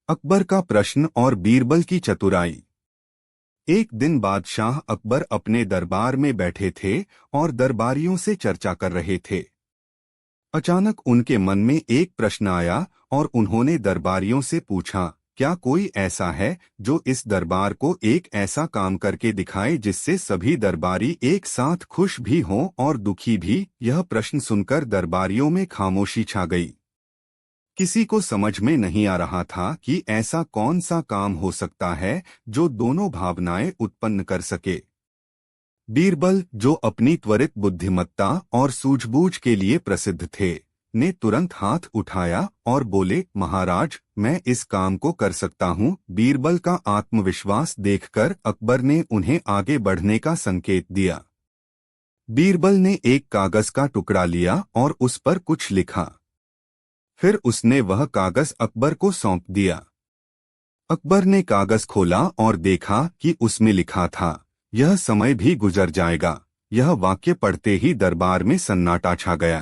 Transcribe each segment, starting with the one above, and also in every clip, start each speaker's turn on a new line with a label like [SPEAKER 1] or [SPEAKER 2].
[SPEAKER 1] अकबर का प्रश्न और बीरबल की चतुराई। एक दिन बादशाह अकबर अपने दरबार में बैठे थे और दरबारियों से चर्चा कर रहे थे। अचानक उनके मन में एक प्रश्न आया और उन्होंने दरबारियों से पूछा, क्या कोई ऐसा है जो इस दरबार को एक ऐसा काम करके दिखाए जिससे सभी दरबारी एक साथ खुश भी हों और दुखी भी। यह प्रश्न सुनकर दरबारियों में खामोशी छा गई। किसी को समझ में नहीं आ रहा था कि ऐसा कौन सा काम हो सकता है जो दोनों भावनाएं उत्पन्न कर सके। बीरबल, जो अपनी त्वरित बुद्धिमत्ता और सूझबूझ के लिए प्रसिद्ध थे, ने तुरंत हाथ उठाया और बोले, महाराज, मैं इस काम को कर सकता हूँ। बीरबल का आत्मविश्वास देखकर अकबर ने उन्हें आगे बढ़ने का संकेत दिया। बीरबल ने एक कागज का टुकड़ा लिया और उस पर कुछ लिखा। फिर उसने वह कागज अकबर को सौंप दिया। अकबर ने कागज खोला और देखा कि उसमें लिखा था, यह समय भी गुजर जाएगा। यह वाक्य पढ़ते ही दरबार में सन्नाटा छा गया।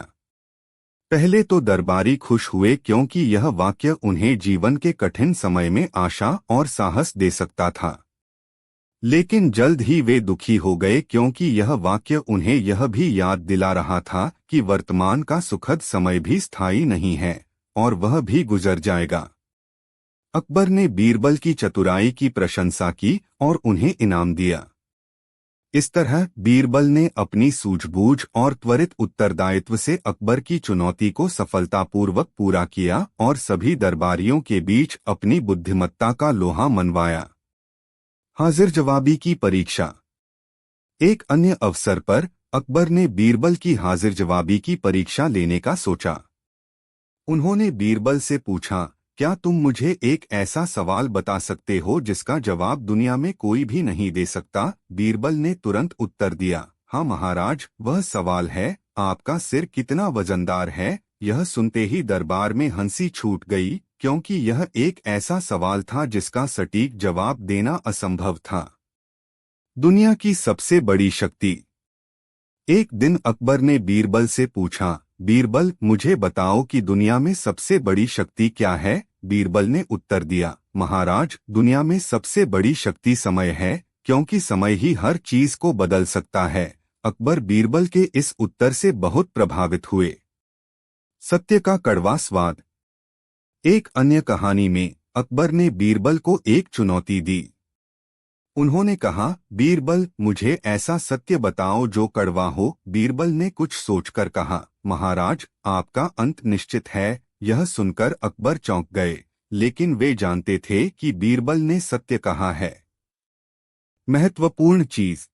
[SPEAKER 1] पहले तो दरबारी खुश हुए क्योंकि यह वाक्य उन्हें जीवन के कठिन समय में आशा और साहस दे सकता था। लेकिन जल्द ही वे दुखी हो गए क्योंकि यह वाक्य उन्हें यह भी याद दिला रहा था कि वर्तमान का सुखद समय भी स्थायी नहीं है और वह भी गुजर जाएगा। अकबर ने बीरबल की चतुराई की प्रशंसा की और उन्हें इनाम दिया। इस तरह बीरबल ने अपनी सूझबूझ और त्वरित उत्तरदायित्व से अकबर की चुनौती को सफलतापूर्वक पूरा किया और सभी दरबारियों के बीच अपनी बुद्धिमत्ता का लोहा मनवाया। हाजिर जवाबी की परीक्षा। एक अन्य अवसर पर अकबर ने बीरबल की हाजिर जवाबी की परीक्षा लेने का सोचा। उन्होंने बीरबल से पूछा, क्या तुम मुझे एक ऐसा सवाल बता सकते हो जिसका जवाब दुनिया में कोई भी नहीं दे सकता? बीरबल ने तुरंत उत्तर दिया, हाँ महाराज, वह सवाल है, आपका सिर कितना वजनदार है। यह सुनते ही दरबार में हंसी छूट गई क्योंकि यह एक ऐसा सवाल था जिसका सटीक जवाब देना असंभव था। दुनिया की सबसे बड़ी शक्ति। एक दिन अकबर ने बीरबल से पूछा, बीरबल, मुझे बताओ कि दुनिया में सबसे बड़ी शक्ति क्या है? बीरबल ने उत्तर दिया, महाराज, दुनिया में सबसे बड़ी शक्ति समय है, क्योंकि समय ही हर चीज को बदल सकता है। अकबर बीरबल के इस उत्तर से बहुत प्रभावित हुए। सत्य का कड़वा स्वाद। एक अन्य कहानी में अकबर ने बीरबल को एक चुनौती दी। उन्होंने कहा, बीरबल, मुझे ऐसा सत्य बताओ जो कड़वा हो। बीरबल ने कुछ सोचकर कहा, महाराज, आपका अंत निश्चित है। यह सुनकर अकबर चौंक गए, लेकिन वे जानते थे कि बीरबल ने सत्य कहा है। महत्वपूर्ण चीज।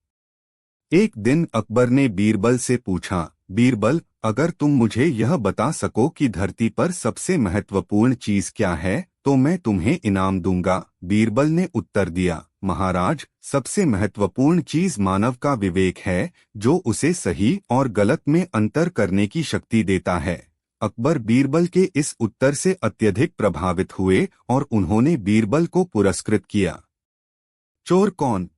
[SPEAKER 1] एक दिन अकबर ने बीरबल से पूछा, बीरबल, अगर तुम मुझे यह बता सको कि धरती पर सबसे महत्वपूर्ण चीज क्या है तो मैं तुम्हें इनाम दूंगा। बीरबल ने उत्तर दिया, महाराज, सबसे महत्वपूर्ण चीज मानव का विवेक है, जो उसे सही और गलत में अंतर करने की शक्ति देता है। अकबर बीरबल के इस उत्तर से अत्यधिक प्रभावित हुए और उन्होंने बीरबल को पुरस्कृत किया। चोर कौन?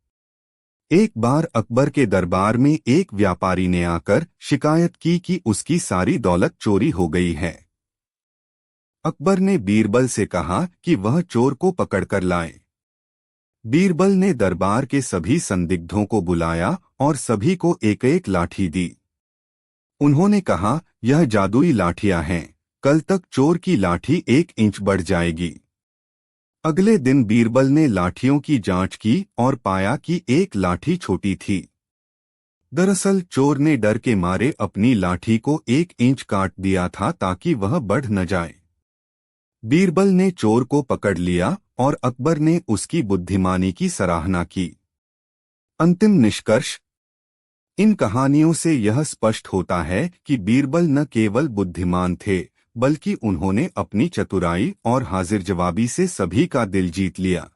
[SPEAKER 1] एक बार अकबर के दरबार में एक व्यापारी ने आकर शिकायत की कि उसकी सारी दौलत चोरी हो गई है। अकबर ने बीरबल से कहा कि वह चोर को पकड़कर लाए। बीरबल ने दरबार के सभी संदिग्धों को बुलाया और सभी को एक एक लाठी दी। उन्होंने कहा, यह जादुई लाठियां हैं, कल तक चोर की लाठी 1 इंच बढ़ जाएगी। अगले दिन बीरबल ने लाठियों की जांच की और पाया कि एक लाठी छोटी थी। दरअसल चोर ने डर के मारे अपनी लाठी को 1 इंच काट दिया था ताकि वह बढ़ न जाए। बीरबल ने चोर को पकड़ लिया और अकबर ने उसकी बुद्धिमानी की सराहना की। अंतिम निष्कर्ष। इन कहानियों से यह स्पष्ट होता है कि बीरबल न केवल बुद्धिमान थे, बल्कि उन्होंने अपनी चतुराई और हाजिर जवाबी से सभी का दिल जीत लिया।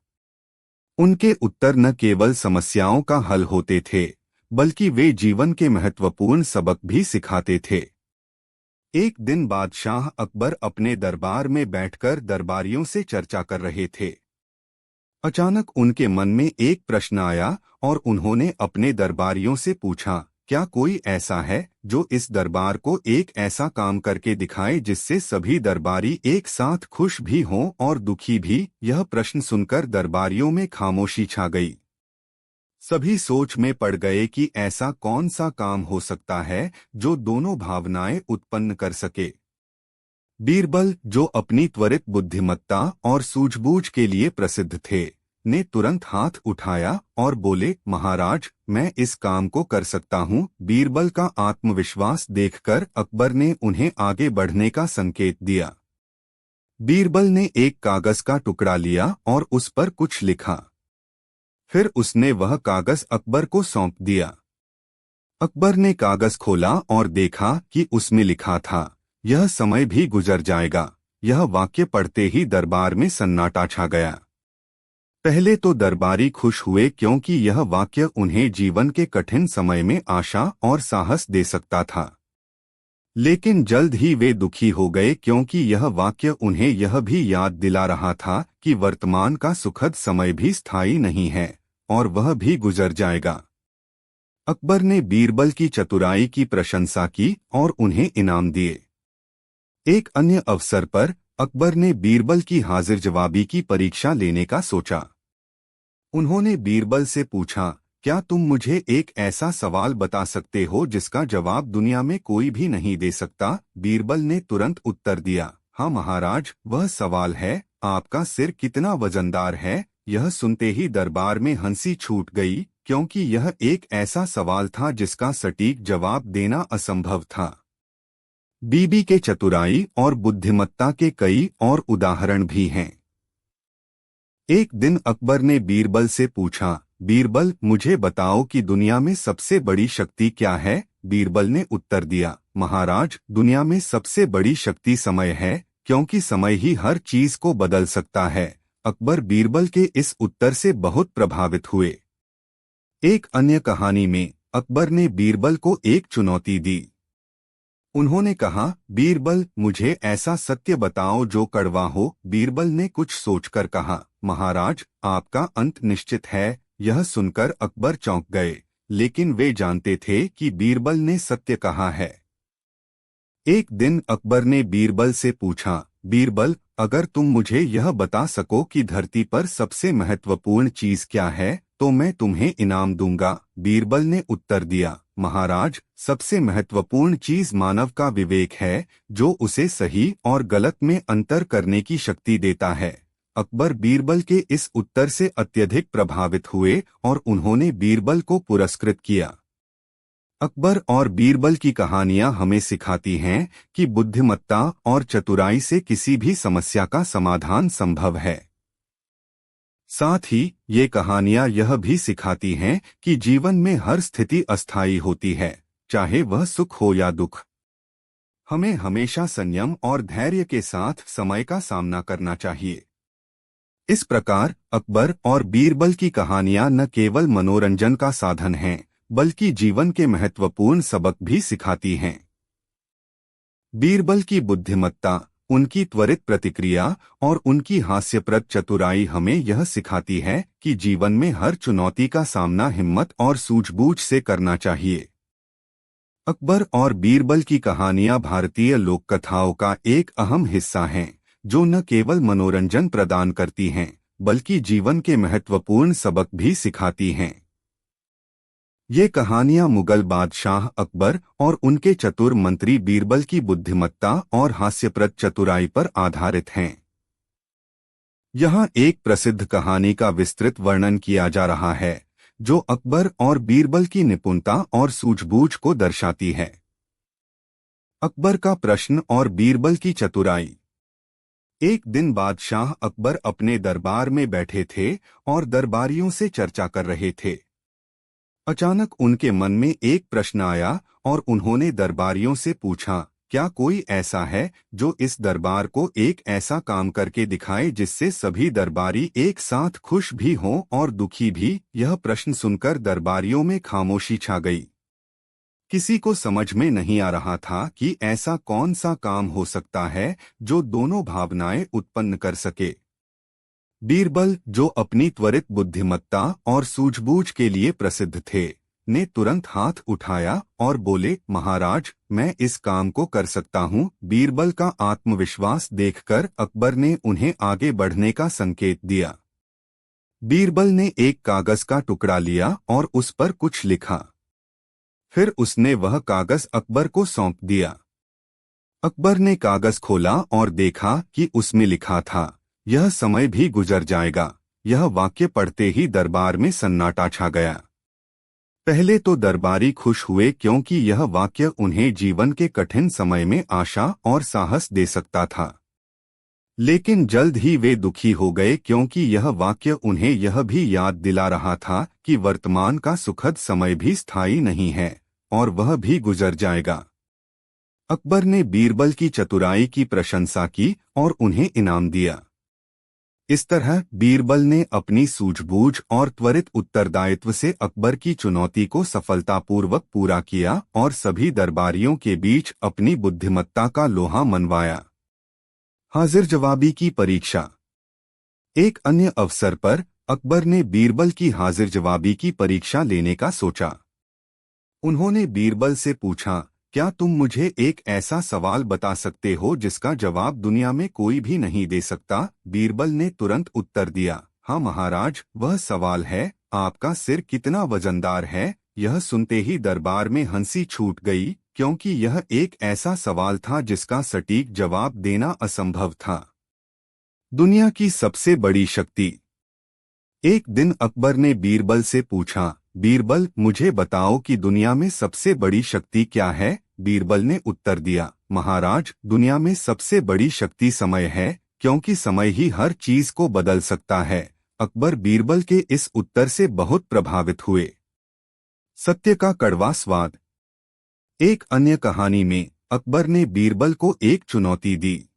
[SPEAKER 1] उनके उत्तर न केवल समस्याओं का हल होते थे, बल्कि वे जीवन के महत्वपूर्ण सबक भी सिखाते थे। एक दिन बादशाह अकबर अपने दरबार में बैठकर दरबारियों से चर्चा कर रहे थे। अचानक उनके मन में एक प्रश्न आया और उन्होंने अपने दरबारियों से पूछा, क्या कोई ऐसा है जो इस दरबार को एक ऐसा काम करके दिखाए जिससे सभी दरबारी एक साथ खुश भी हों और दुखी भी? यह प्रश्न सुनकर दरबारियों में खामोशी छा गई। सभी सोच में पड़ गए कि ऐसा कौन सा काम हो सकता है जो दोनों भावनाएं उत्पन्न कर सके। बीरबल, जो अपनी त्वरित बुद्धिमत्ता और सूझबूझ के लिए प्रसिद्ध थे, ने तुरंत हाथ उठाया और बोले, महाराज, मैं इस काम को कर सकता हूँ। बीरबल का आत्मविश्वास देखकर अकबर ने उन्हें आगे बढ़ने का संकेत दिया। बीरबल ने एक कागज का टुकड़ा लिया और उस पर कुछ लिखा। फिर उसने वह कागज अकबर को सौंप दिया। अकबर ने कागज खोला और देखा कि उसमें लिखा था, यह समय भी गुजर जाएगा। यह वाक्य पढ़ते ही दरबार में सन्नाटा छा गया। पहले तो दरबारी खुश हुए क्योंकि यह वाक्य उन्हें जीवन के कठिन समय में आशा और साहस दे सकता था। लेकिन जल्द ही वे दुखी हो गए क्योंकि यह वाक्य उन्हें यह भी याद दिला रहा था कि वर्तमान का सुखद समय भी स्थायी नहीं है और वह भी गुजर जाएगा। अकबर ने बीरबल की चतुराई की प्रशंसा की और उन्हें इनाम दिए। एक अन्य अवसर पर अकबर ने बीरबल की हाजिर जवाबी की परीक्षा लेने का सोचा। उन्होंने बीरबल से पूछा, क्या तुम मुझे एक ऐसा सवाल बता सकते हो जिसका जवाब दुनिया में कोई भी नहीं दे सकता? बीरबल ने तुरंत उत्तर दिया, हाँ महाराज, वह सवाल है, आपका सिर कितना वजनदार है? यह सुनते ही दरबार में हंसी छूट गई क्योंकि यह एक ऐसा सवाल था जिसका सटीक जवाब देना असंभव था। बीबी के चतुराई और बुद्धिमत्ता के कई और उदाहरण भी हैं। एक दिन अकबर ने बीरबल से पूछा, बीरबल, मुझे बताओ कि दुनिया में सबसे बड़ी शक्ति क्या है? बीरबल ने उत्तर दिया, महाराज, दुनिया में सबसे बड़ी शक्ति समय है, क्योंकि समय ही हर चीज को बदल सकता है। अकबर बीरबल के इस उत्तर से बहुत प्रभावित हुए। एक अन्य कहानी में अकबर ने बीरबल को एक चुनौती दी। उन्होंने कहा, बीरबल, मुझे ऐसा सत्य बताओ जो कड़वा हो। बीरबल ने कुछ सोचकर कहा, महाराज, आपका अंत निश्चित है। यह सुनकर अकबर चौंक गए, लेकिन वे जानते थे कि बीरबल ने सत्य कहा है। एक दिन अकबर ने बीरबल से पूछा, बीरबल, अगर तुम मुझे यह बता सको कि धरती पर सबसे महत्वपूर्ण चीज क्या है, तो मैं तुम्हें इनाम दूंगा। बीरबल ने उत्तर दिया, महाराज, सबसे महत्वपूर्ण चीज मानव का विवेक है, जो उसे सही और गलत में अंतर करने की शक्ति देता है। अकबर बीरबल के इस उत्तर से अत्यधिक प्रभावित हुए और उन्होंने बीरबल को पुरस्कृत किया। अकबर और बीरबल की कहानियां हमें सिखाती हैं कि बुद्धिमत्ता और चतुराई से किसी भी समस्या का समाधान संभव है। साथ ही ये कहानियां यह भी सिखाती हैं कि जीवन में हर स्थिति अस्थायी होती है, चाहे वह सुख हो या दुख। हमें हमेशा संयम और धैर्य के साथ समय का सामना करना चाहिए। इस प्रकार अकबर और बीरबल की कहानियां न केवल मनोरंजन का साधन हैं, बल्कि जीवन के महत्वपूर्ण सबक भी सिखाती हैं। बीरबल की बुद्धिमत्ता, उनकी त्वरित प्रतिक्रिया और उनकी हास्यप्रद चतुराई हमें यह सिखाती है कि जीवन में हर चुनौती का सामना हिम्मत और सूझबूझ से करना चाहिए। अकबर और बीरबल की कहानियां भारतीय लोक कथाओं का एक अहम हिस्सा हैं, जो न केवल मनोरंजन प्रदान करती हैं, बल्कि जीवन के महत्वपूर्ण सबक भी सिखाती हैं। ये कहानियां मुगल बादशाह अकबर और उनके चतुर मंत्री बीरबल की बुद्धिमत्ता और हास्यप्रद चतुराई पर आधारित हैं। यहाँ एक प्रसिद्ध कहानी का विस्तृत वर्णन किया जा रहा है, जो अकबर और बीरबल की निपुणता और सूझबूझ को दर्शाती है। अकबर का प्रश्न और बीरबल की चतुराई। एक दिन बादशाह अकबर अपने दरबार में बैठे थे और दरबारियों से चर्चा कर रहे थे। अचानक उनके मन में एक प्रश्न आया और उन्होंने दरबारियों से पूछा, क्या कोई ऐसा है जो इस दरबार को एक ऐसा काम करके दिखाए जिससे सभी दरबारी एक साथ खुश भी हों और दुखी भी? यह प्रश्न सुनकर दरबारियों में खामोशी छा गई। किसी को समझ में नहीं आ रहा था कि ऐसा कौन सा काम हो सकता है जो दोनों भावनाएं उत्पन्न कर सके। बीरबल, जो अपनी त्वरित बुद्धिमत्ता और सूझबूझ के लिए प्रसिद्ध थे, ने तुरंत हाथ उठाया और बोले, महाराज, मैं इस काम को कर सकता हूँ। बीरबल का आत्मविश्वास देखकर अकबर ने उन्हें आगे बढ़ने का संकेत दिया। बीरबल ने एक कागज का टुकड़ा लिया और उस पर कुछ लिखा। फिर उसने वह कागज अकबर को सौंप दिया। अकबर ने कागज खोला और देखा कि उसमें लिखा था, यह समय भी गुजर जाएगा। यह वाक्य पढ़ते ही दरबार में सन्नाटा छा गया। पहले तो दरबारी खुश हुए क्योंकि यह वाक्य उन्हें जीवन के कठिन समय में आशा और साहस दे सकता था। लेकिन जल्द ही वे दुखी हो गए क्योंकि यह वाक्य उन्हें यह भी याद दिला रहा था कि वर्तमान का सुखद समय भी स्थायी नहीं है और वह भी गुजर जाएगा। अकबर ने बीरबल की चतुराई की प्रशंसा की और उन्हें इनाम दिया। इस तरह बीरबल ने अपनी सूझबूझ और त्वरित उत्तरदायित्व से अकबर की चुनौती को सफलतापूर्वक पूरा किया और सभी दरबारियों के बीच अपनी बुद्धिमत्ता का लोहा मनवाया। हाजिर जवाबी की परीक्षा। एक अन्य अवसर पर अकबर ने बीरबल की हाजिर जवाबी की परीक्षा लेने का सोचा। उन्होंने बीरबल से पूछा, क्या तुम मुझे एक ऐसा सवाल बता सकते हो जिसका जवाब दुनिया में कोई भी नहीं दे सकता? बीरबल ने तुरंत उत्तर दिया, हाँ महाराज, वह सवाल है, आपका सिर कितना वजनदार है? यह सुनते ही दरबार में हंसी छूट गई क्योंकि यह एक ऐसा सवाल था जिसका सटीक जवाब देना असंभव था। दुनिया की सबसे बड़ी शक्ति। एक दिन अकबर ने बीरबल से पूछा, बीरबल, मुझे बताओ कि दुनिया में सबसे बड़ी शक्ति क्या है? बीरबल ने उत्तर दिया, महाराज, दुनिया में सबसे बड़ी शक्ति समय है, क्योंकि समय ही हर चीज को बदल सकता है। अकबर बीरबल के इस उत्तर से बहुत प्रभावित हुए। सत्य का कड़वा स्वाद। एक अन्य कहानी में अकबर ने बीरबल को एक चुनौती दी।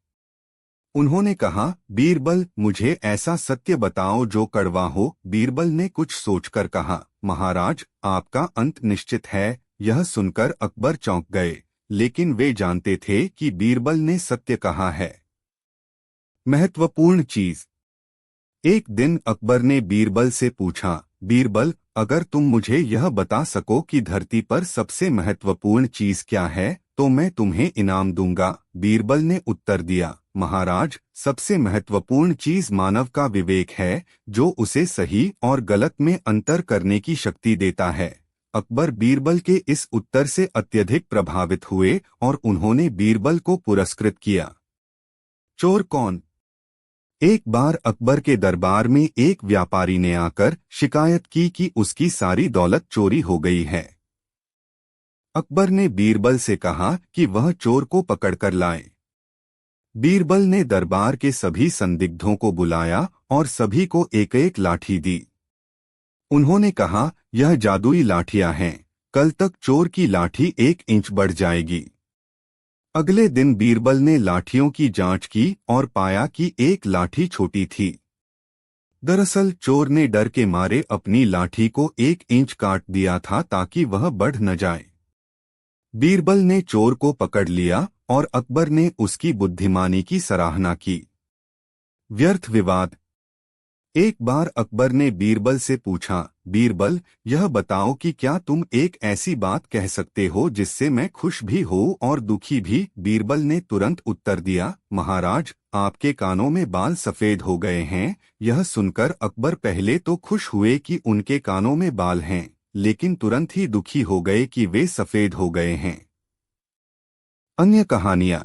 [SPEAKER 1] उन्होंने कहा, बीरबल, मुझे ऐसा सत्य बताओ जो कड़वा हो। बीरबल ने कुछ सोचकर कहा, महाराज, आपका अंत निश्चित है। यह सुनकर अकबर चौंक गए, लेकिन वे जानते थे कि बीरबल ने सत्य कहा है। महत्वपूर्ण चीज। एक दिन अकबर ने बीरबल से पूछा, बीरबल, अगर तुम मुझे यह बता सको कि धरती पर सबसे महत्वपूर्ण चीज क्या है तो मैं तुम्हें इनाम दूंगा। बीरबल ने उत्तर दिया, महाराज, सबसे महत्वपूर्ण चीज मानव का विवेक है, जो उसे सही और गलत में अंतर करने की शक्ति देता है। अकबर बीरबल के इस उत्तर से अत्यधिक प्रभावित हुए और उन्होंने बीरबल को पुरस्कृत किया। चोर कौन? एक बार अकबर के दरबार में एक व्यापारी ने आकर शिकायत की कि उसकी सारी दौलत चोरी हो गई है। अकबर ने बीरबल से कहा कि वह चोर को पकड़कर लाए। बीरबल ने दरबार के सभी संदिग्धों को बुलाया और सभी को एक एक लाठी दी। उन्होंने कहा, यह जादुई लाठियां हैं, कल तक चोर की लाठी 1 इंच बढ़ जाएगी। अगले दिन बीरबल ने लाठियों की जांच की और पाया कि एक लाठी छोटी थी। दरअसल चोर ने डर के मारे अपनी लाठी को 1 इंच काट दिया था ताकि वह बढ़ न जाए। बीरबल ने चोर को पकड़ लिया और अकबर ने उसकी बुद्धिमानी की सराहना की। व्यर्थ विवाद। एक बार अकबर ने बीरबल से पूछा, बीरबल, यह बताओ कि क्या तुम एक ऐसी बात कह सकते हो जिससे मैं खुश भी हो और दुखी भी? बीरबल ने तुरंत उत्तर दिया, महाराज, आपके कानों में बाल सफेद हो गए हैं। यह सुनकर अकबर पहले तो खुश हुए कि उनके कानों में बाल हैं, लेकिन तुरंत ही दुखी हो गए कि वे सफेद हो गए हैं। अन्य कहानियां।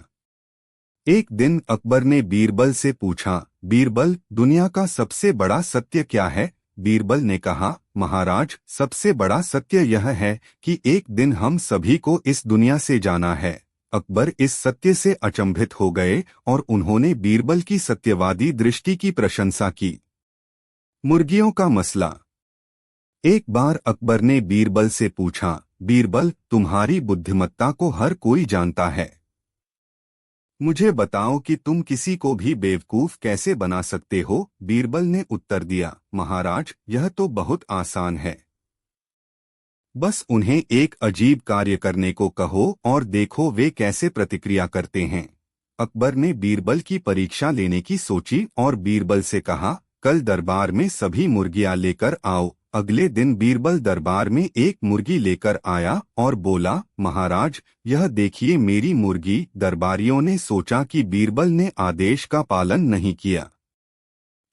[SPEAKER 1] एक दिन अकबर ने बीरबल से पूछा, बीरबल, दुनिया का सबसे बड़ा सत्य क्या है? बीरबल ने कहा, महाराज, सबसे बड़ा सत्य यह है कि एक दिन हम सभी को इस दुनिया से जाना है। अकबर इस सत्य से अचंभित हो गए और उन्होंने बीरबल की सत्यवादी दृष्टि की प्रशंसा की। मुर्गियों का मसला। एक बार अकबर ने बीरबल से पूछा, बीरबल, तुम्हारी बुद्धिमत्ता को हर कोई जानता है, मुझे बताओ कि तुम किसी को भी बेवकूफ कैसे बना सकते हो? बीरबल ने उत्तर दिया, महाराज, यह तो बहुत आसान है। बस उन्हें एक अजीब कार्य करने को कहो और देखो वे कैसे प्रतिक्रिया करते हैं। अकबर ने बीरबल की परीक्षा लेने की सोची और बीरबल से कहा, कल दरबार में सभी मुर्गियां लेकर आओ अगले दिन बीरबल दरबार में एक मुर्गी लेकर आया और बोला, महाराज, यह देखिए मेरी मुर्गी। दरबारियों ने सोचा कि बीरबल ने आदेश का पालन नहीं किया।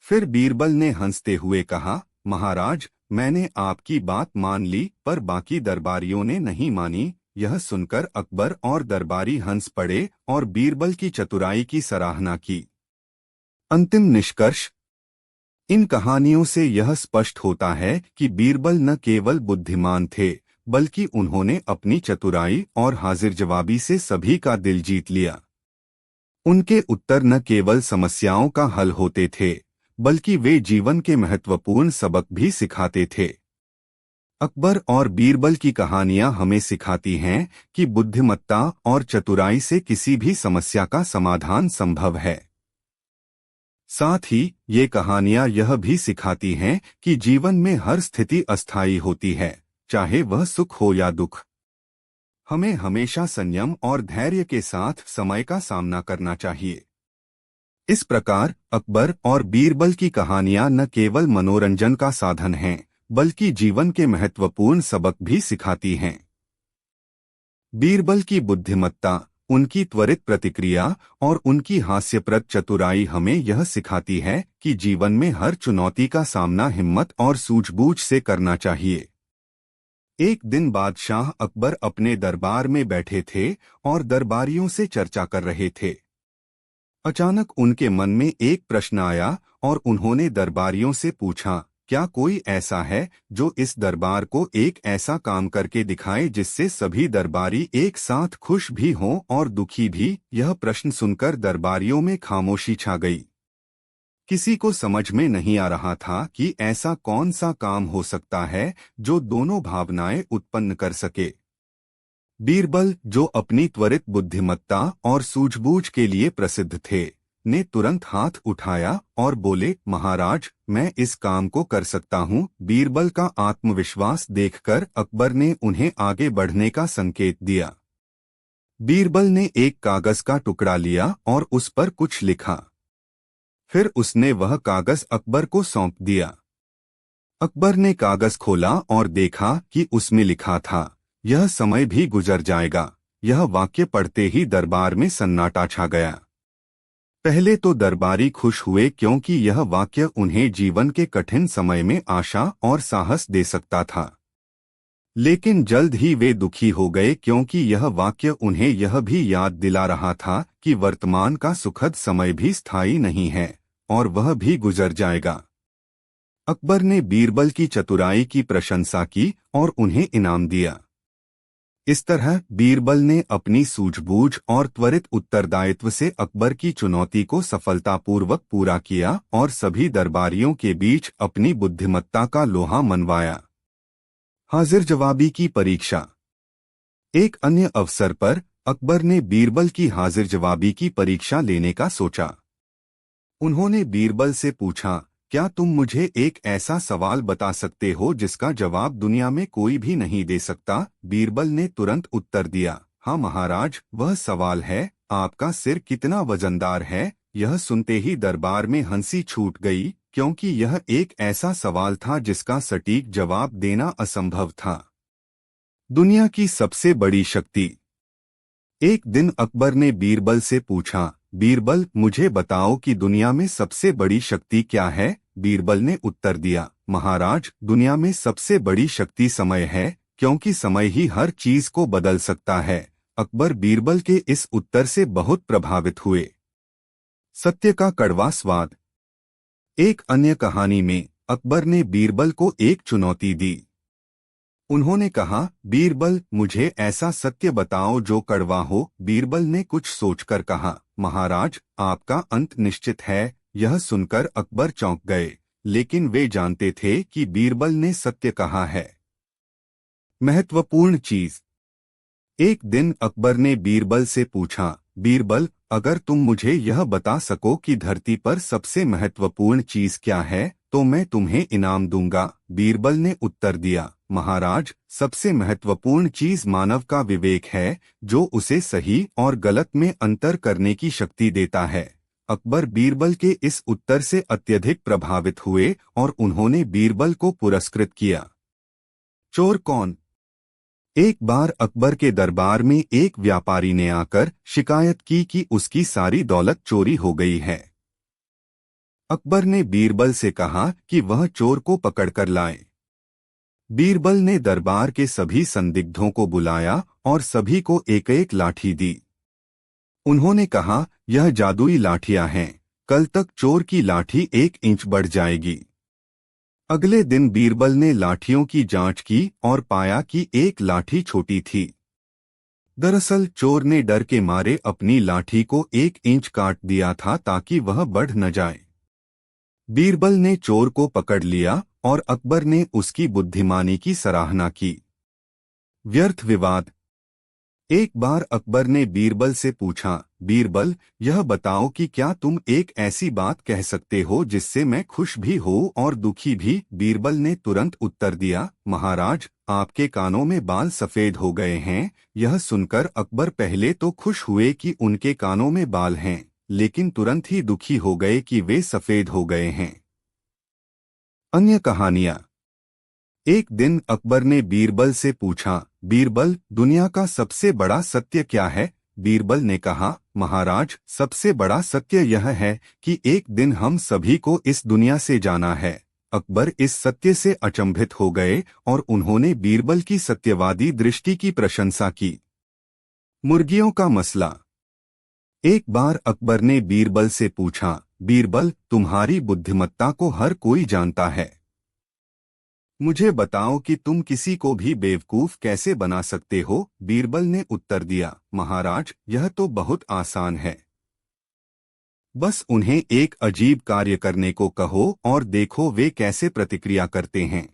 [SPEAKER 1] फिर बीरबल ने हंसते हुए कहा, महाराज, मैंने आपकी बात मान ली, पर बाकी दरबारियों ने नहीं मानी। यह सुनकर अकबर और दरबारी हंस पड़े और बीरबल की चतुराई की सराहना की। अंतिम निष्कर्ष। इन कहानियों से यह स्पष्ट होता है कि बीरबल न केवल बुद्धिमान थे, बल्कि उन्होंने अपनी चतुराई और हाजिर जवाबी से सभी का दिल जीत लिया। उनके उत्तर न केवल समस्याओं का हल होते थे, बल्कि वे जीवन के महत्वपूर्ण सबक भी सिखाते थे। अकबर और बीरबल की कहानियां हमें सिखाती हैं कि बुद्धिमत्ता और चतुराई से किसी भी समस्या का समाधान संभव है। साथ ही ये कहानियां यह भी सिखाती हैं कि जीवन में हर स्थिति अस्थायी होती है, चाहे वह सुख हो या दुख। हमें हमेशा संयम और धैर्य के साथ समय का सामना करना चाहिए। इस प्रकार अकबर और बीरबल की कहानियां न केवल मनोरंजन का साधन हैं, बल्कि जीवन के महत्वपूर्ण सबक भी सिखाती हैं। बीरबल की बुद्धिमत्ता, उनकी त्वरित प्रतिक्रिया और उनकी हास्यप्रद चतुराई हमें यह सिखाती है कि जीवन में हर चुनौती का सामना हिम्मत और सूझबूझ से करना चाहिए। एक दिन बादशाह अकबर अपने दरबार में बैठे थे और दरबारियों से चर्चा कर रहे थे। अचानक उनके मन में एक प्रश्न आया और उन्होंने दरबारियों से पूछा, क्या कोई ऐसा है जो इस दरबार को एक ऐसा काम करके दिखाए जिससे सभी दरबारी एक साथ खुश भी हों और दुखी भी? यह प्रश्न सुनकर दरबारियों में खामोशी छा गई। किसी को समझ में नहीं आ रहा था कि ऐसा कौन सा काम हो सकता है जो दोनों भावनाएं उत्पन्न कर सके। बीरबल, जो अपनी त्वरित बुद्धिमत्ता और सूझबूझ के लिए प्रसिद्ध थे, ने तुरंत हाथ उठाया और बोले, महाराज, मैं इस काम को कर सकता हूँ। बीरबल का आत्मविश्वास देखकर अकबर ने उन्हें आगे बढ़ने का संकेत दिया। बीरबल ने एक कागज का टुकड़ा लिया और उस पर कुछ लिखा। फिर उसने वह कागज अकबर को सौंप दिया। अकबर ने कागज खोला और देखा कि उसमें लिखा था, यह समय भी गुजर जाएगा। यह वाक्य पढ़ते ही दरबार में सन्नाटा छा गया। पहले तो दरबारी खुश हुए क्योंकि यह वाक्य उन्हें जीवन के कठिन समय में आशा और साहस दे सकता था। लेकिन जल्द ही वे दुखी हो गए क्योंकि यह वाक्य उन्हें यह भी याद दिला रहा था कि वर्तमान का सुखद समय भी स्थायी नहीं है और वह भी गुजर जाएगा। अकबर ने बीरबल की चतुराई की प्रशंसा की और उन्हें इनाम दिया। इस तरह बीरबल ने अपनी सूझबूझ और त्वरित उत्तरदायित्व से अकबर की चुनौती को सफलतापूर्वक पूरा किया और सभी दरबारियों के बीच अपनी बुद्धिमत्ता का लोहा मनवाया। हाजिर जवाबी की परीक्षा। एक अन्य अवसर पर अकबर ने बीरबल की हाजिर जवाबी की परीक्षा लेने का सोचा। उन्होंने बीरबल से पूछा, क्या तुम मुझे एक ऐसा सवाल बता सकते हो जिसका जवाब दुनिया में कोई भी नहीं दे सकता? बीरबल ने तुरंत उत्तर दिया, हाँ महाराज, वह सवाल है, आपका सिर कितना वजनदार है? यह सुनते ही दरबार में हंसी छूट गई, क्योंकि यह एक ऐसा सवाल था जिसका सटीक जवाब देना असंभव था। दुनिया की सबसे बड़ी शक्ति। एक दिन अकबर ने बीरबल से पूछा, बीरबल, मुझे बताओ कि दुनिया में सबसे बड़ी शक्ति क्या है? बीरबल ने उत्तर दिया, महाराज, दुनिया में सबसे बड़ी शक्ति समय है, क्योंकि समय ही हर चीज को बदल सकता है। अकबर बीरबल के इस उत्तर से बहुत प्रभावित हुए। सत्य का कड़वा स्वाद। एक अन्य कहानी में अकबर ने बीरबल को एक चुनौती दी। उन्होंने कहा, बीरबल, मुझे ऐसा सत्य बताओ जो कड़वा हो। बीरबल ने कुछ सोचकर कहा, महाराज, आपका अंत निश्चित है। यह सुनकर अकबर चौंक गए, लेकिन वे जानते थे कि बीरबल ने सत्य कहा है। महत्वपूर्ण चीज। एक दिन अकबर ने बीरबल से पूछा, बीरबल, अगर तुम मुझे यह बता सको कि धरती पर सबसे महत्वपूर्ण चीज क्या है, तो मैं तुम्हें इनाम दूंगा। बीरबल ने उत्तर दिया, महाराज, सबसे महत्वपूर्ण चीज मानव का विवेक है, जो उसे सही और गलत में अंतर करने की शक्ति देता है। अकबर बीरबल के इस उत्तर से अत्यधिक प्रभावित हुए और उन्होंने बीरबल को पुरस्कृत किया। चोर कौन? एक बार अकबर के दरबार में एक व्यापारी ने आकर शिकायत की कि उसकी सारी दौलत चोरी हो गई है। अकबर ने बीरबल से कहा कि वह चोर को पकड़कर लाए। बीरबल ने दरबार के सभी संदिग्धों को बुलाया और सभी को एक एक लाठी दी। उन्होंने कहा, यह जादुई लाठियां हैं, कल तक चोर की लाठी 1 इंच बढ़ जाएगी। अगले दिन बीरबल ने लाठियों की जांच की और पाया कि एक लाठी छोटी थी। दरअसल चोर ने डर के मारे अपनी लाठी को 1 इंच काट दिया था ताकि वह बढ़ न जाए। बीरबल ने चोर को पकड़ लिया और अकबर ने उसकी बुद्धिमानी की सराहना की। व्यर्थ विवाद। एक बार अकबर ने बीरबल से पूछा, बीरबल, यह बताओ कि क्या तुम एक ऐसी बात कह सकते हो जिससे मैं खुश भी हो और दुखी भी? बीरबल ने तुरंत उत्तर दिया, महाराज, आपके कानों में बाल सफेद हो गए हैं। यह सुनकर अकबर पहले तो खुश हुए कि उनके कानों में बाल हैं, लेकिन तुरंत ही दुखी हो गए कि वे सफेद हो गए हैं। अन्य कहानियां। एक दिन अकबर ने बीरबल से पूछा, बीरबल, दुनिया का सबसे बड़ा सत्य क्या है? बीरबल ने कहा, महाराज, सबसे बड़ा सत्य यह है कि एक दिन हम सभी को इस दुनिया से जाना है। अकबर इस सत्य से अचंभित हो गए और उन्होंने बीरबल की सत्यवादी दृष्टि की प्रशंसा की। मुर्गियों का मसला। एक बार अकबर ने बीरबल से पूछा, बीरबल, तुम्हारी बुद्धिमत्ता को हर कोई जानता है। मुझे बताओ कि तुम किसी को भी बेवकूफ कैसे बना सकते हो? बीरबल ने उत्तर दिया, महाराज, यह तो बहुत आसान है। बस उन्हें एक अजीब कार्य करने को कहो और देखो वे कैसे प्रतिक्रिया करते हैं।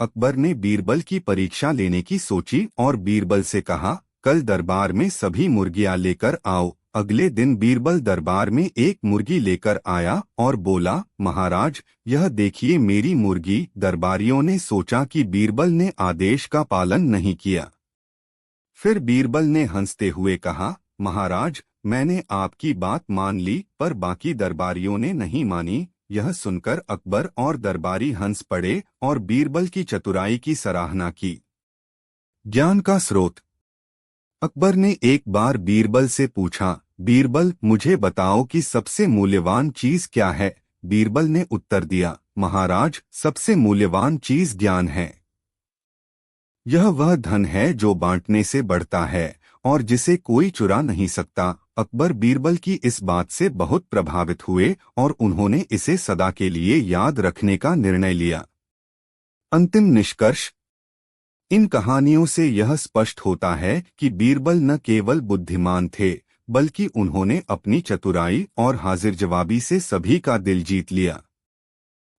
[SPEAKER 1] अकबर ने बीरबल की परीक्षा लेने की सोची और बीरबल से कहा, कल दरबार में सभी मुर्गियां लेकर आओ। अगले दिन बीरबल दरबार में एक मुर्गी लेकर आया और बोला, महाराज, यह देखिए मेरी मुर्गी। दरबारियों ने सोचा कि बीरबल ने आदेश का पालन नहीं किया। फिर बीरबल ने हंसते हुए कहा, महाराज, मैंने आपकी बात मान ली, पर बाकी दरबारियों ने नहीं मानी। यह सुनकर अकबर और दरबारी हंस पड़े और बीरबल की चतुराई की सराहना की। ज्ञान का स्रोत। अकबर ने एक बार बीरबल से पूछा, बीरबल, मुझे बताओ कि सबसे मूल्यवान चीज क्या है? बीरबल ने उत्तर दिया, महाराज, सबसे मूल्यवान चीज ज्ञान है। यह वह धन है जो बांटने से बढ़ता है और जिसे कोई चुरा नहीं सकता। अकबर बीरबल की इस बात से बहुत प्रभावित हुए और उन्होंने इसे सदा के लिए याद रखने का निर्णय लिया। अंतिम निष्कर्ष। इन कहानियों से यह स्पष्ट होता है कि बीरबल न केवल बुद्धिमान थे, बल्कि उन्होंने अपनी चतुराई और हाजिर जवाबी से सभी का दिल जीत लिया।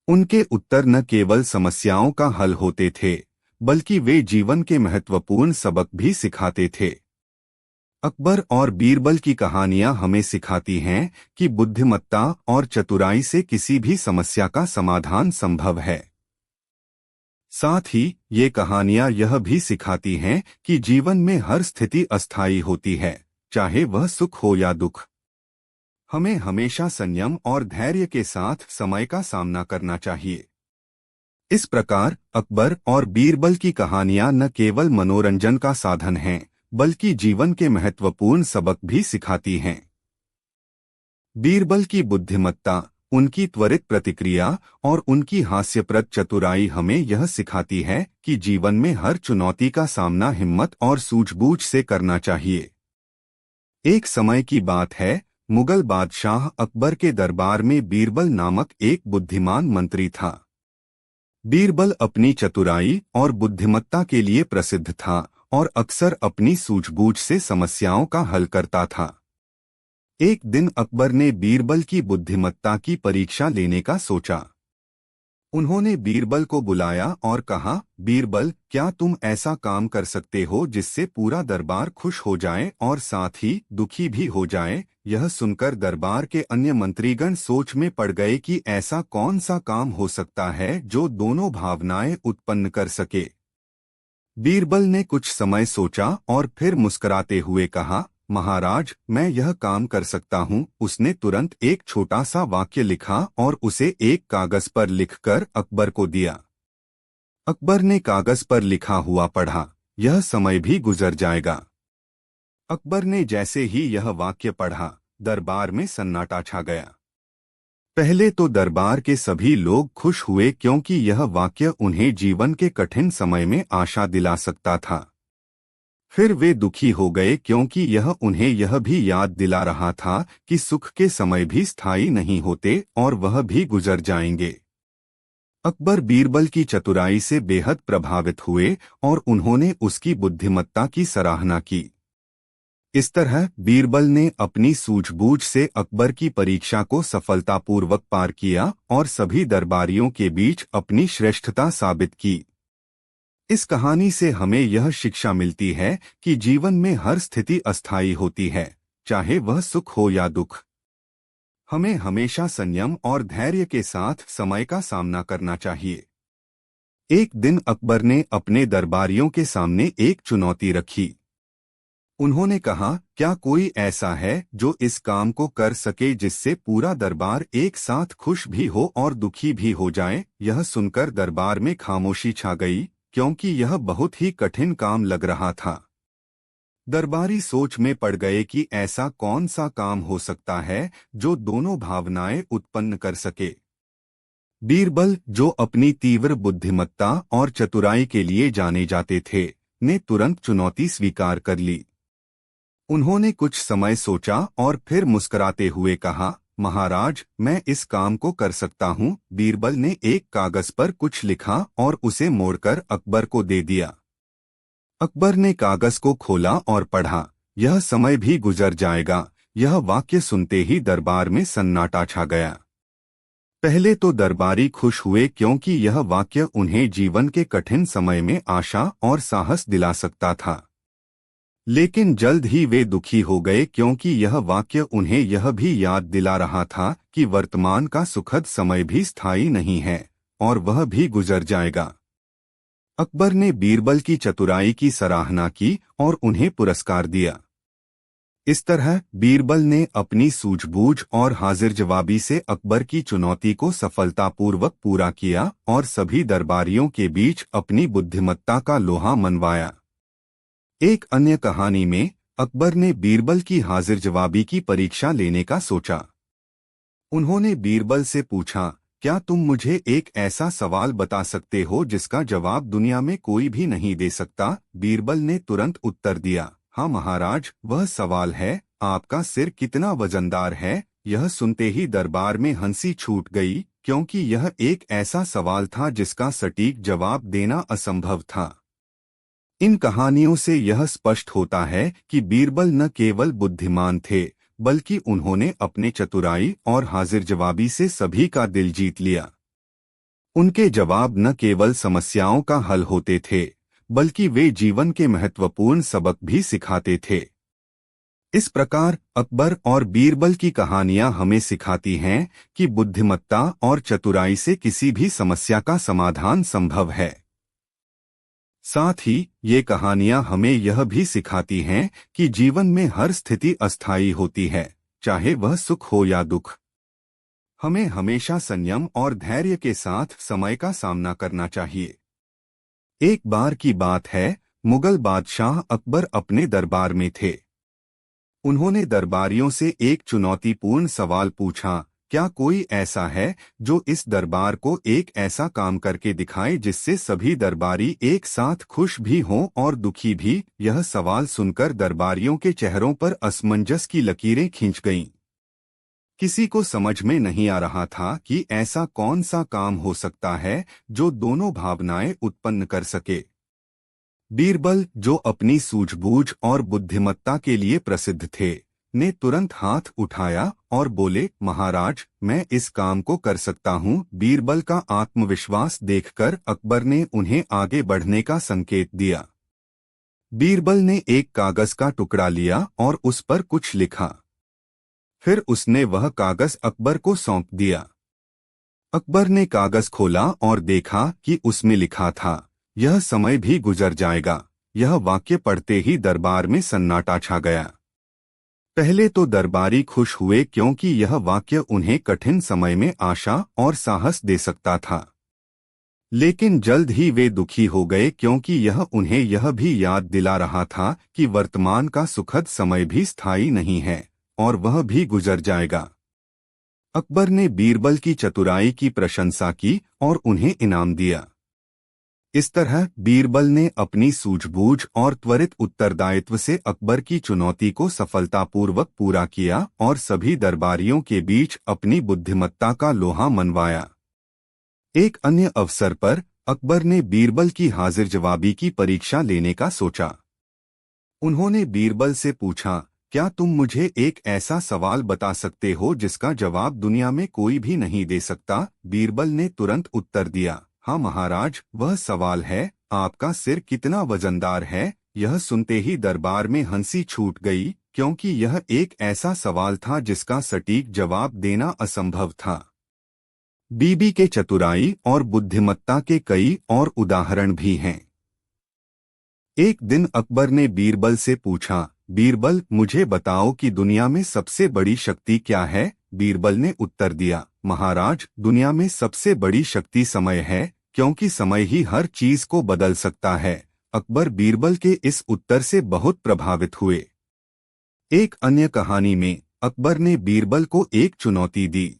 [SPEAKER 1] उनके उत्तर न केवल समस्याओं का हल होते थे, बल्कि वे जीवन के महत्वपूर्ण सबक भी सिखाते थे। अकबर और बीरबल की कहानियां हमें सिखाती हैं कि बुद्धिमत्ता और चतुराई से किसी भी समस्या का समाधान संभव है। साथ ही ये कहानियां यह भी सिखाती हैं कि जीवन में हर स्थिति अस्थायी होती है, चाहे वह सुख हो या दुख। हमें हमेशा संयम और धैर्य के साथ समय का सामना करना चाहिए। इस प्रकार अकबर और बीरबल की कहानियां न केवल मनोरंजन का साधन हैं, बल्कि जीवन के महत्वपूर्ण सबक भी सिखाती हैं। बीरबल की बुद्धिमत्ता, उनकी त्वरित प्रतिक्रिया और उनकी हास्यप्रद चतुराई हमें यह सिखाती है कि जीवन में हर चुनौती का सामना हिम्मत और सूझबूझ से करना चाहिए। एक समय की बात है, मुगल बादशाह अकबर के दरबार में बीरबल नामक एक बुद्धिमान मंत्री था। बीरबल अपनी चतुराई और बुद्धिमत्ता के लिए प्रसिद्ध था और अक्सर अपनी सूझबूझ से समस्याओं का हल करता था। एक दिन अकबर ने बीरबल की बुद्धिमत्ता की परीक्षा लेने का सोचा। उन्होंने बीरबल को बुलाया और कहा, बीरबल, क्या तुम ऐसा काम कर सकते हो जिससे पूरा दरबार खुश हो जाए और साथ ही दुखी भी हो जाए? यह सुनकर दरबार के अन्य मंत्रीगण सोच में पड़ गए कि ऐसा कौन सा काम हो सकता है जो दोनों भावनाएं उत्पन्न कर सके। बीरबल ने कुछ समय सोचा और फिर मुस्कुराते हुए कहा, महाराज, मैं यह काम कर सकता हूँ। उसने तुरंत एक छोटा सा वाक्य लिखा और उसे एक कागज पर लिखकर अकबर को दिया। अकबर ने कागज पर लिखा हुआ पढ़ा, यह समय भी गुजर जाएगा। अकबर ने जैसे ही यह वाक्य पढ़ा, दरबार में सन्नाटा छा गया। पहले तो दरबार के सभी लोग खुश हुए क्योंकि यह वाक्य उन्हें जीवन के कठिन समय में आशा दिला सकता था। फिर वे दुखी हो गए क्योंकि यह उन्हें यह भी याद दिला रहा था कि सुख के समय भी स्थायी नहीं होते और वह भी गुजर जाएंगे। अकबर बीरबल की चतुराई से बेहद प्रभावित हुए और उन्होंने उसकी बुद्धिमत्ता की सराहना की। इस तरह बीरबल ने अपनी सूझबूझ से अकबर की परीक्षा को सफलतापूर्वक पार किया और सभी दरबारियों के बीच अपनी श्रेष्ठता साबित की। इस कहानी से हमें यह शिक्षा मिलती है कि जीवन में हर स्थिति अस्थायी होती है, चाहे वह सुख हो या दुख। हमें हमेशा संयम और धैर्य के साथ समय का सामना करना चाहिए। एक दिन अकबर ने अपने दरबारियों के सामने एक चुनौती रखी। उन्होंने कहा, क्या कोई ऐसा है जो इस काम को कर सके जिससे पूरा दरबार एक साथ खुश भी हो और दुखी भी हो जाए? यह सुनकर दरबार में खामोशी छा गई, क्योंकि यह बहुत ही कठिन काम लग रहा था। दरबारी सोच में पड़ गए कि ऐसा कौन सा काम हो सकता है जो दोनों भावनाएं उत्पन्न कर सके। बीरबल, जो अपनी तीव्र बुद्धिमत्ता और चतुराई के लिए जाने जाते थे, ने तुरंत चुनौती स्वीकार कर ली। उन्होंने कुछ समय सोचा और फिर मुस्कुराते हुए कहा, महाराज, मैं इस काम को कर सकता हूँ। बीरबल ने एक कागज पर कुछ लिखा और उसे मोड़कर अकबर को दे दिया। अकबर ने कागज को खोला और पढ़ा, यह समय भी गुजर जाएगा। यह वाक्य सुनते ही दरबार में सन्नाटा छा गया। पहले तो दरबारी खुश हुए क्योंकि यह वाक्य उन्हें जीवन के कठिन समय में आशा और साहस दिला सकता था। लेकिन जल्द ही वे दुखी हो गए क्योंकि यह वाक्य उन्हें यह भी याद दिला रहा था कि वर्तमान का सुखद समय भी स्थायी नहीं है और वह भी गुजर जाएगा। अकबर ने बीरबल की चतुराई की सराहना की और उन्हें पुरस्कार दिया। इस तरह बीरबल ने अपनी सूझबूझ और हाजिर जवाबी से अकबर की चुनौती को सफलतापूर्वक पूरा किया और सभी दरबारियों के बीच अपनी बुद्धिमत्ता का लोहा मनवाया। एक अन्य कहानी में अकबर ने बीरबल की हाजिर जवाबी की परीक्षा लेने का सोचा। उन्होंने बीरबल से पूछा, क्या तुम मुझे एक ऐसा सवाल बता सकते हो जिसका जवाब दुनिया में कोई भी नहीं दे सकता? बीरबल ने तुरंत उत्तर दिया, हाँ महाराज, वह सवाल है, आपका सिर कितना वजनदार है? यह सुनते ही दरबार में हंसी छूट गई, क्योंकि यह एक ऐसा सवाल था जिसका सटीक जवाब देना असंभव था। इन कहानियों से यह स्पष्ट होता है कि बीरबल न केवल बुद्धिमान थे, बल्कि उन्होंने अपने चतुराई और हाजिर जवाबी से सभी का दिल जीत लिया। उनके जवाब न केवल समस्याओं का हल होते थे, बल्कि वे जीवन के महत्वपूर्ण सबक भी सिखाते थे। इस प्रकार अकबर और बीरबल की कहानियां हमें सिखाती हैं कि बुद्धिमत्ता और चतुराई से किसी भी समस्या का समाधान संभव है। साथ ही ये कहानियां हमें यह भी सिखाती हैं कि जीवन में हर स्थिति अस्थायी होती है, चाहे वह सुख हो या दुख। हमें हमेशा संयम और धैर्य के साथ समय का सामना करना चाहिए। एक बार की बात है, मुगल बादशाह अकबर अपने दरबार में थे। उन्होंने दरबारियों से एक चुनौतीपूर्ण सवाल पूछा, क्या कोई ऐसा है जो इस दरबार को एक ऐसा काम करके दिखाए जिससे सभी दरबारी एक साथ खुश भी हों और दुखी भी? यह सवाल सुनकर दरबारियों के चेहरों पर असमंजस की लकीरें खींच गईं। किसी को समझ में नहीं आ रहा था कि ऐसा कौन सा काम हो सकता है जो दोनों भावनाएं उत्पन्न कर सके। बीरबल, जो अपनी सूझबूझ और बुद्धिमत्ता के लिए प्रसिद्ध थे, ने तुरंत हाथ उठाया और बोले, महाराज, मैं इस काम को कर सकता हूँ। बीरबल का आत्मविश्वास देखकर अकबर ने उन्हें आगे बढ़ने का संकेत दिया। बीरबल ने एक कागज का टुकड़ा लिया और उस पर कुछ लिखा। फिर उसने वह कागज अकबर को सौंप दिया। अकबर ने कागज खोला और देखा कि उसमें लिखा था, यह समय भी गुजर जाएगा। यह वाक्य पढ़ते ही दरबार में सन्नाटा छा गया। पहले तो दरबारी खुश हुए क्योंकि यह वाक्य उन्हें कठिन समय में आशा और साहस दे सकता था। लेकिन जल्द ही वे दुखी हो गए क्योंकि यह उन्हें यह भी याद दिला रहा था कि वर्तमान का सुखद समय भी स्थायी नहीं है और वह भी गुजर जाएगा। अकबर ने बीरबल की चतुराई की प्रशंसा की और उन्हें इनाम दिया। इस तरह बीरबल ने अपनी सूझबूझ और त्वरित उत्तरदायित्व से अकबर की चुनौती को सफलतापूर्वक पूरा किया और सभी दरबारियों के बीच अपनी बुद्धिमत्ता का लोहा मनवाया। एक अन्य अवसर पर अकबर ने बीरबल की हाजिर जवाबी की परीक्षा लेने का सोचा। उन्होंने बीरबल से पूछा, क्या तुम मुझे एक ऐसा सवाल बता सकते हो जिसका जवाब दुनिया में कोई भी नहीं दे सकता? बीरबल ने तुरंत उत्तर दिया, हाँ महाराज, वह सवाल है, आपका सिर कितना वजनदार है? यह सुनते ही दरबार में हंसी छूट गई क्योंकि यह एक ऐसा सवाल था जिसका सटीक जवाब देना असंभव था। बीबी के चतुराई और बुद्धिमत्ता के कई और उदाहरण भी हैं। एक दिन अकबर ने बीरबल से पूछा, बीरबल, मुझे बताओ कि दुनिया में सबसे बड़ी शक्ति क्या है? बीरबल ने उत्तर दिया, महाराज, दुनिया में सबसे बड़ी शक्ति समय है, क्योंकि समय ही हर चीज को बदल सकता है। अकबर बीरबल के इस उत्तर से बहुत प्रभावित हुए। एक अन्य कहानी में अकबर ने बीरबल को एक चुनौती दी।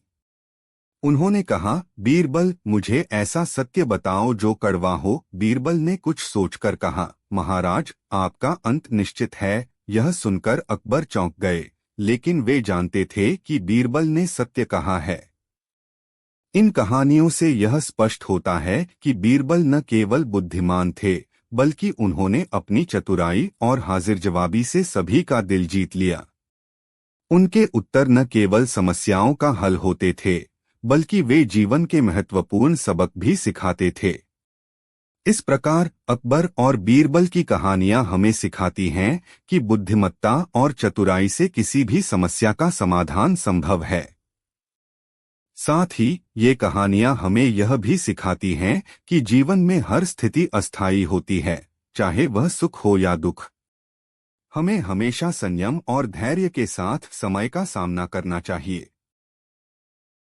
[SPEAKER 1] उन्होंने कहा, बीरबल, मुझे ऐसा सत्य बताओ जो कड़वा हो। बीरबल ने कुछ सोचकर कहा, महाराज, आपका अंत निश्चित है। यह सुनकर अकबर चौंक गए, लेकिन वे जानते थे कि बीरबल ने सत्य कहा है। इन कहानियों से यह स्पष्ट होता है कि बीरबल न केवल बुद्धिमान थे, बल्कि उन्होंने अपनी चतुराई और हाजिर जवाबी से सभी का दिल जीत लिया। उनके उत्तर न केवल समस्याओं का हल होते थे, बल्कि वे जीवन के महत्वपूर्ण सबक भी सिखाते थे। इस प्रकार अकबर और बीरबल की कहानियां हमें सिखाती हैं कि बुद्धिमत्ता और चतुराई से किसी भी समस्या का समाधान संभव है। साथ ही ये कहानियां हमें यह भी सिखाती हैं कि जीवन में हर स्थिति अस्थायी होती है, चाहे वह सुख हो या दुख। हमें हमेशा संयम और धैर्य के साथ समय का सामना करना चाहिए।